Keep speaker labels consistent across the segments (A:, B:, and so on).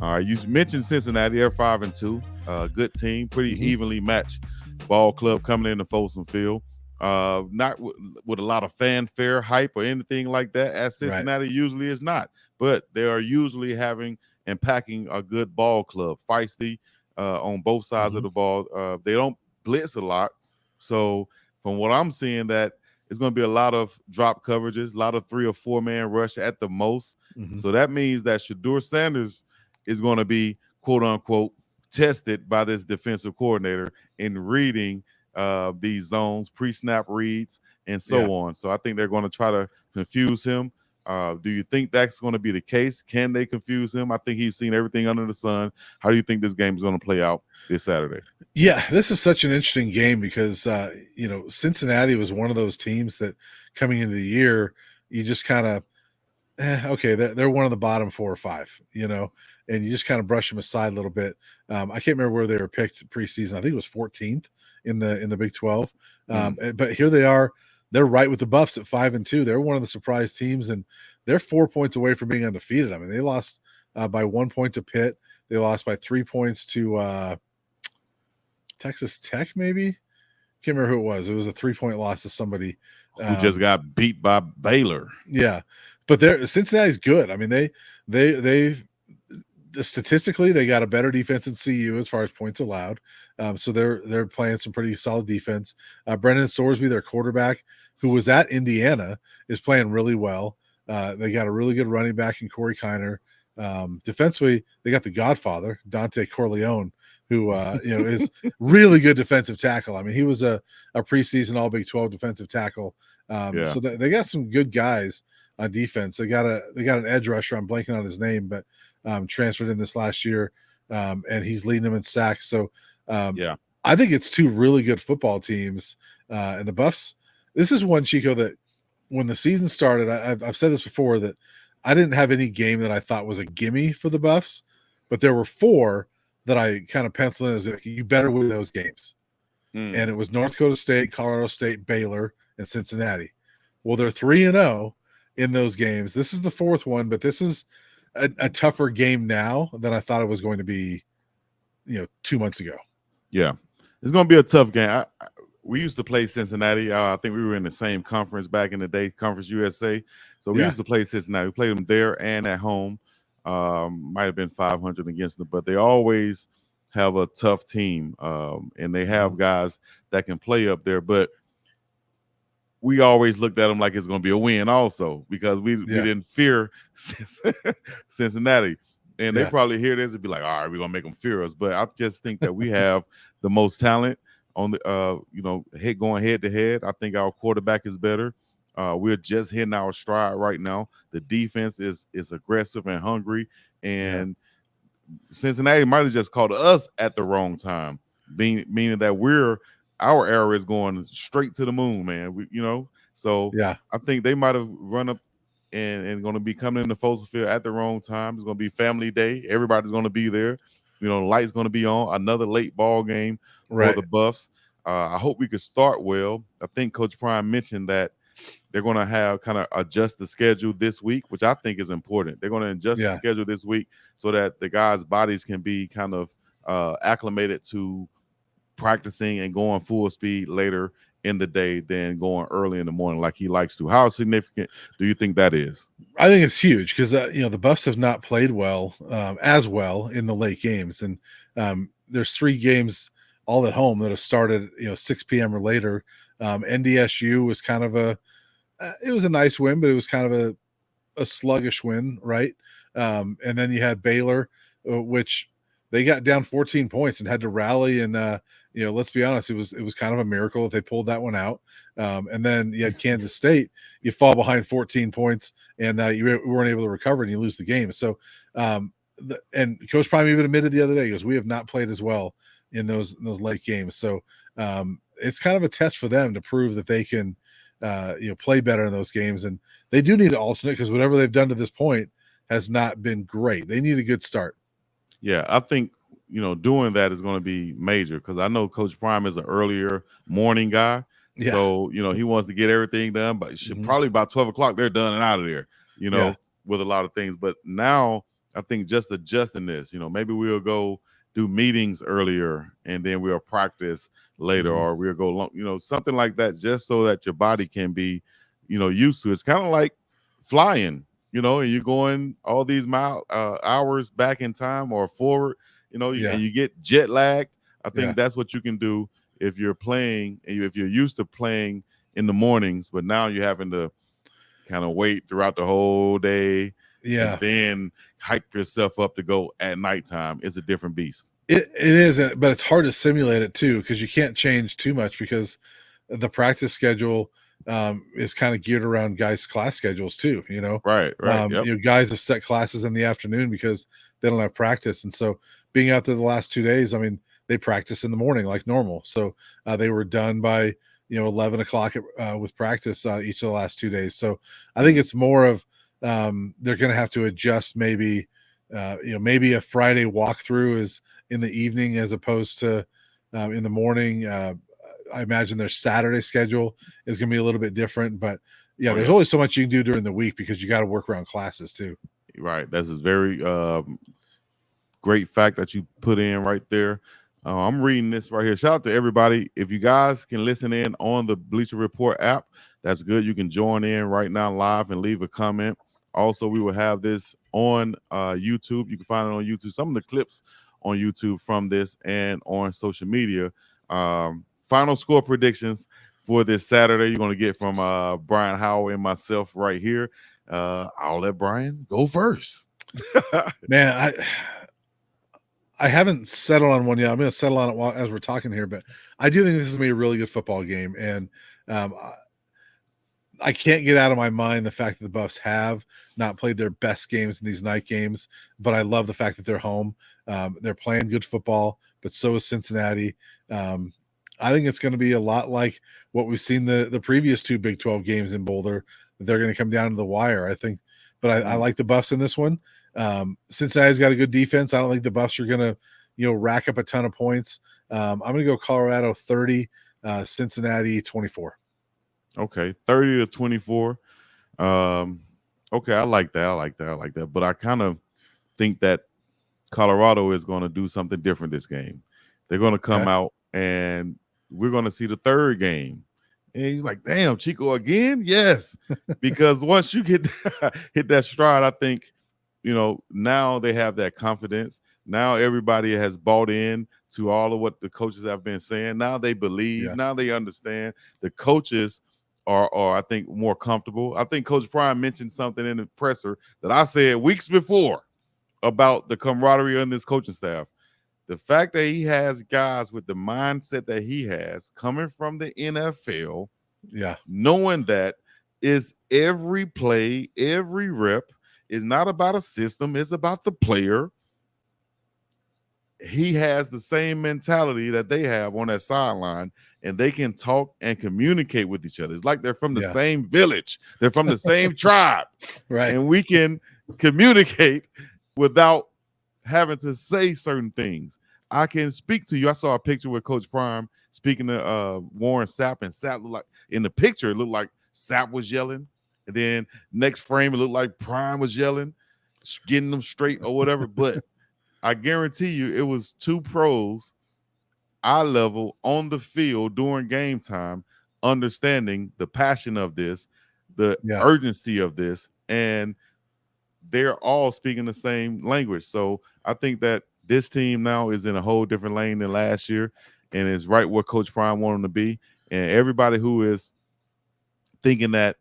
A: All right, you mentioned Cincinnati. They're 5-2. Good team, pretty
B: Hmm.
A: evenly matched ball club coming into Folsom Field. Not with a lot of fanfare, hype, or anything like that, as
B: Right.
A: Cincinnati usually is not. But they are usually having and packing a good ball club, feisty on both sides of
B: Hmm.
A: the ball. They don't blitz a lot, so from what I'm seeing, that it's going to be a lot of drop coverages, a lot of 3 or 4 man rush at the most.
B: Hmm.
A: So that means that Shador Sanders is going to be quote unquote tested by this defensive coordinator in reading these zones, pre-snap reads, and
B: Yeah.
A: so on. So I think they're going to try to confuse him. Do you think that's going to be the case? Can they confuse him? I think he's seen everything under the sun. How do you think this game is going to play out this Saturday?
B: Yeah, this is such an interesting game because Cincinnati was one of those teams that coming into the year, you just kind of okay, they're one of the bottom 4 or 5, and you just kind of brush them aside a little bit. I can't remember where they were picked preseason. I think it was 14th in the Big 12.
A: Mm.
B: But here they are. They're right with the Buffs at 5-2. They're one of the surprise teams, and they're 4 points away from being undefeated. I mean, they lost by 1 point to Pitt. They lost by 3 points to Texas Tech, maybe. Can't remember who it was. It was a 3-point loss to somebody.
A: Who just got beat by Baylor?
B: Yeah, but Cincinnati's good. I mean, they statistically they got a better defense than CU as far as points allowed. So they're playing some pretty solid defense. Brendan Sorsby, their quarterback, who was at Indiana, is playing really well. They got a really good running back in Corey Kiner. Defensively, they got the Godfather Dante Corleone, who is really good defensive tackle. I mean, he was a preseason All Big 12 defensive tackle.
A: Yeah.
B: So they got some good guys on defense. They got an edge rusher. I'm blanking on his name, but transferred in this last year, and he's leading them in sacks. So
A: Yeah.
B: I think it's two really good football teams. And the Buffs, this is one, Chico, that when the season started, I've said this before, that I didn't have any game that I thought was a gimme for the Buffs, but there were 4 that I kind of penciled in as like, you better win those games.
A: Mm.
B: And it was North Dakota State, Colorado State, Baylor, and Cincinnati. Well, they're 3-0 in those games. This is the 4th one, but this is a tougher game now than I thought it was going to be, 2 months ago.
A: Yeah. It's going to be a tough game. We used to play Cincinnati. I think we were in the same conference back in the day, Conference USA. So we
B: Yeah.
A: used to play Cincinnati. We played them there and at home. Might have been 500 against them, but they always have a tough team, and they have guys that can play up there. But we always looked at them like it's going to be a win, also, because we didn't fear Cincinnati. And they probably hear this and be like, all right, we're going to make them fear us. But I just think that we have the most talent on the, going head to head. I think our quarterback is better. We're just hitting our stride right now. The defense is aggressive and hungry. And Cincinnati might have just caught us at the wrong time, meaning that our era is going straight to the moon, man. So I think they might have run up and going to be coming into Folsom Field at the wrong time. It's going to be family day. Everybody's going to be there. Lights going to be on. Another late ball game for the Buffs. I hope we could start well. I think Coach Prime mentioned that they're going to have kind of adjust the schedule this week, which I think is important. They're going to adjust the schedule this week so that the guys' bodies can be kind of acclimated to practicing and going full speed later in the day than going early in the morning like he likes to. How significant do you think that is?
B: I think it's huge because the Buffs have not played well as well in the late games, and there's 3 games all at home that have started 6 p.m. or later. NDSU was kind of it was a nice win, but it was kind of a sluggish win, right? And then you had Baylor, which they got down 14 points and had to rally. And let's be honest, it was kind of a miracle if they pulled that one out. And then you had Kansas State, you fall behind 14 points, and you weren't able to recover, and you lose the game. So, and Coach Prime even admitted the other day, he goes, "We have not played as well in those late games." So it's kind of a test for them to prove that they can play better in those games, and they do need an alternate because whatever they've done to this point has not been great. They need a good start.
A: Yeah, I think doing that is going to be major because I know Coach Prime is an earlier morning guy, so he wants to get everything done, but probably about 12 o'clock they're done and out of there. With a lot of things, but now I I think just adjusting this, maybe we'll go do meetings earlier and then we'll practice later,
B: Mhm.
A: or we'll go long, something like that, just so that your body can be, used to it. It's kind of like flying, and you're going all these hours back in time or forward,
B: Yeah.
A: and you get jet lagged. I
B: Yeah.
A: think that's what you can do if you're playing, and if you're used to playing in the mornings, but now you're having to kind of wait throughout the whole day and
B: Yeah.
A: then hype yourself up to go at nighttime. It's a different beast.
B: It is, but it's hard to simulate it too because you can't change too much because the practice schedule is kind of geared around guys' class schedules too.
A: Right, right. Yep.
B: Guys have set classes in the afternoon because they don't have practice, and so being out there the last 2 days, I mean, they practice in the morning like normal, so they were done by 11 o'clock with practice each of the last 2 days. So I think it's more of they're going to have to adjust maybe. Maybe a Friday walkthrough is in the evening as opposed to in the morning. I imagine their Saturday schedule is going to be a little bit different, but yeah,
A: Oh,
B: there's
A: yeah.
B: only so much you can do during the week because you got to work around classes too.
A: Right. That's a very great fact that you put in right there. I'm reading this right here. Shout out to everybody. If you guys can listen in on the Bleacher Report app, that's good. You can join in right now live and leave a comment. Also, we will have this on YouTube. You can find it on YouTube. Some of the clips on YouTube from this and on social media. Final score predictions for this Saturday, you're going to get from Brian Howell and myself right here. I'll let Brian go first.
B: Man, I haven't settled on one yet. I'm going to settle on it as we're talking here, but I do think this is going to be a really good football game, and um, I can't get out of my mind the fact that the Buffs have not played their best games in these night games, but I love the fact that they're home. They're playing good football, but so is Cincinnati. I think it's going to be a lot like what we've seen the previous two Big 12 games in Boulder. They're going to come down to the wire, I think. But I like the Buffs in this one. Cincinnati's got a good defense. I don't think the Buffs are going to, rack up a ton of points. I'm going to go Colorado 30, Cincinnati 24.
A: Okay, 30-24. Okay, I like that. I like that. I like that. But I kind of think that Colorado is going to do something different this game. They're going to come
B: Okay.
A: out and we're going to see the third game. And he's like, damn, Chico again? Yes. Because once you get hit that stride, I think, now they have that confidence. Now everybody has bought in to all of what the coaches have been saying. Now they believe.
B: Yeah.
A: Now they understand. The coaches are I think, more comfortable. I think Coach Prime mentioned something in the presser that I said weeks before about the camaraderie on this coaching staff. The fact that he has guys with the mindset that he has coming from the NFL,
B: Yeah.
A: knowing that is every play, every rep is not about a system, it's about the player. He has the same mentality that they have on that sideline, and they can talk and communicate with each other. It's like they're from the
B: Yeah.
A: same village, they're from the same tribe,
B: Right.
A: and we can communicate without having to say certain things. I can speak to you. I saw a picture with Coach Prime speaking to Warren Sapp, and Sapp looked like, in the picture, it looked like Sapp was yelling. And then next frame, it looked like Prime was yelling, getting them straight or whatever. But I guarantee you it was two pros, eye level, on the field during game time, understanding the passion of this, the
B: Yeah.
A: urgency of this, and they're all speaking the same language. So I think that this team now is in a whole different lane than last year and is right where Coach Prime wanted them to be. And everybody who is thinking that,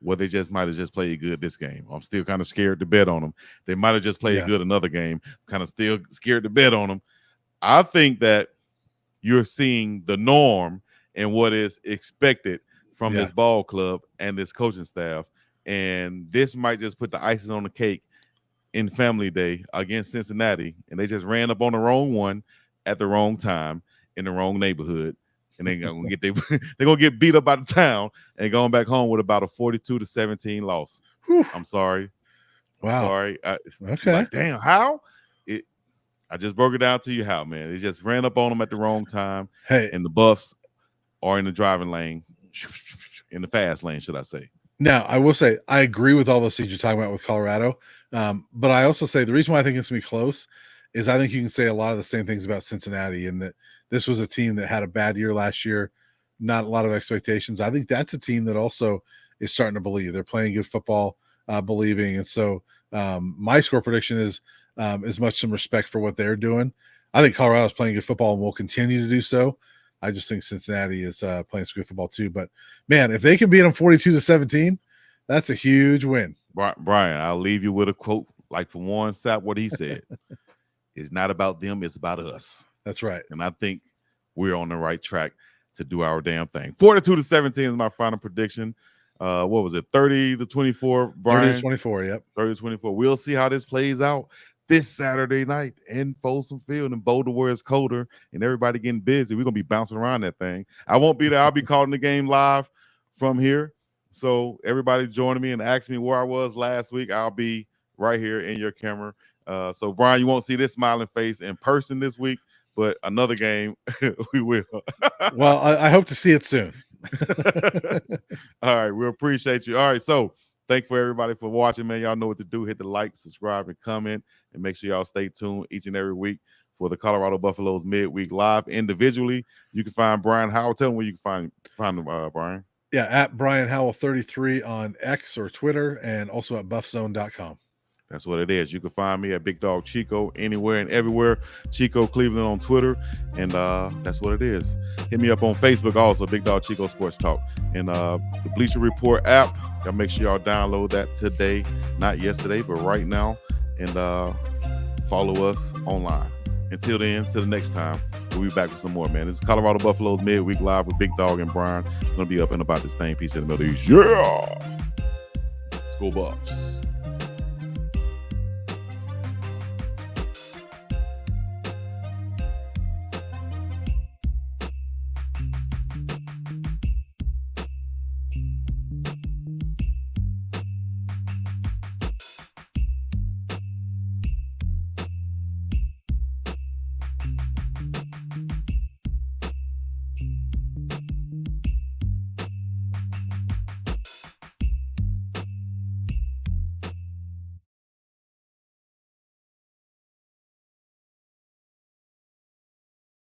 A: well, they just might have just played good this game, I'm still kind of scared to bet on them. They might have just played
B: Yeah.
A: good another game, kind of still scared to bet on them. I think that you're seeing the norm and what is expected from
B: Yeah.
A: this ball club and this coaching staff. And this might just put the icing on the cake in Family Day against Cincinnati, and they just ran up on the wrong one at the wrong time in the wrong neighborhood, and they're gonna get they're gonna get beat up by the town and going back home with about a 42-17 loss.
B: Whew.
A: I'm sorry. I'm
B: Wow.
A: sorry. You're
B: Okay.
A: like, damn, how? I just broke it down to you how, man. They just ran up on them at the wrong time,
B: Hey,
A: and the Buffs are in the driving lane, in the fast lane, should I say.
B: Now, I will say I agree with all those things you're talking about with Colorado, but I also say the reason why I think it's going to be close is I think you can say a lot of the same things about Cincinnati, and that this was a team that had a bad year last year, not a lot of expectations. I think that's a team that also is starting to believe. They're playing good football, believing, and so my score prediction is as much some respect for what they're doing. I think Colorado's playing good football and will continue to do so. I just think Cincinnati is playing some good football too. But man, if they can beat them 42-17, that's a huge win.
A: Brian, I'll leave you with a quote like from Warren Sapp, what he said. It's not about them, it's about us.
B: That's right.
A: And I think we're on the right track to do our damn thing. 42-17 is my final prediction. What was it? 30-24, Brian?
B: 30-24, yep.
A: 30-24. We'll see how this plays out this Saturday night in Folsom Field in Boulder, where it's colder and everybody getting busy. We're going to be bouncing around that thing. I won't be there. I'll be calling the game live from here. So everybody joining me and asking me where I was last week, I'll be right here in your camera. So, Brian, you won't see this smiling face in person this week, but another game, we will.
B: Well, I hope to see it soon.
A: All right. We appreciate you. All right. So, thank for everybody for watching, man. Y'all know what to do. Hit the like, subscribe, and comment. And make sure y'all stay tuned each and every week for the Colorado Buffaloes midweek live. Individually, you can find Brian Howell. Tell them where you can find them, Brian.
B: Yeah, at Brian Howell 33 on X or Twitter, and also at buffzone.com.
A: That's what it is. You can find me at BiggDogg Chico anywhere and everywhere. Chico Cleveland on Twitter. And that's what it is. Hit me up on Facebook also, BiggDogg Chico Sports Talk. And the Bleacher Report app, y'all make sure y'all download that today. Not yesterday, but right now. And follow us online. Until then, till the next time, we'll be back with some more, man. This is Colorado Buffaloes midweek live with BiggDogg and Brian. Going to be up and about this thing. Peace in the Middle East. Yeah! School Buffs.